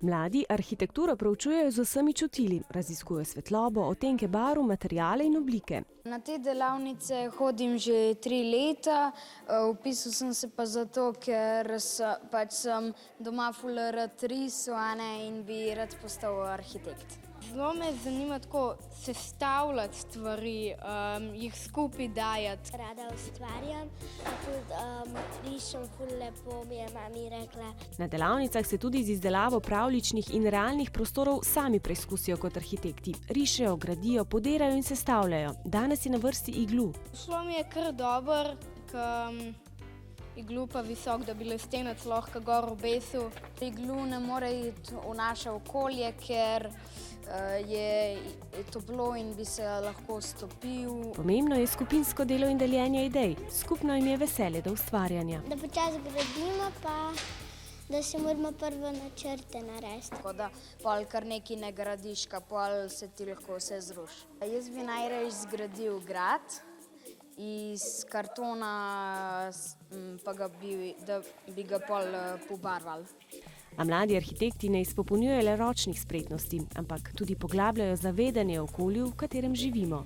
Mladi arhitekturo proučujejo z vsemi čutili, raziskujejo svetlobo, odtenke barv, materiale in oblike. Na te delavnice hodim že 3 leta, vpisal sem se pa zato, ker sem doma ful rad risal in bi rad postal arhitekt. Zelo me zanima tako sestavljati stvari, jih skupaj dajati. Rada ustvarjam, tudi rišem ful lepo, mi je mami rekla. Na delavnicah se tudi z izdelavo pravljičnih in realnih prostorov sami preizkusijo kot arhitekti. Rišejo, gradijo, podirajo in sestavljajo. Danes je na vrsti iglu. Šlo mi je kar dobro, iglu pa visok, da bi lestenec lahko gor obesil. Iglu ne more iti v naše okolje, ker je toplo in bi se lahko stopil. Pomembno je skupinsko delo in deljenje idej. Skupno jim je veselje do ustvarjanja. Da počasi gradimo, pa da si moramo prvo načrte narediti. Tako da pol kar nekaj ne gradiš, pol se ti lahko vse zruši. Jaz bi najraje zgradil grad iz kartona, pa da bi ga pol pobarvali. A mladi arhitekti ne izpopolnjujejo le ročnih spretnosti, ampak tudi poglabljajo zavedanje o okolju, v katerem živimo.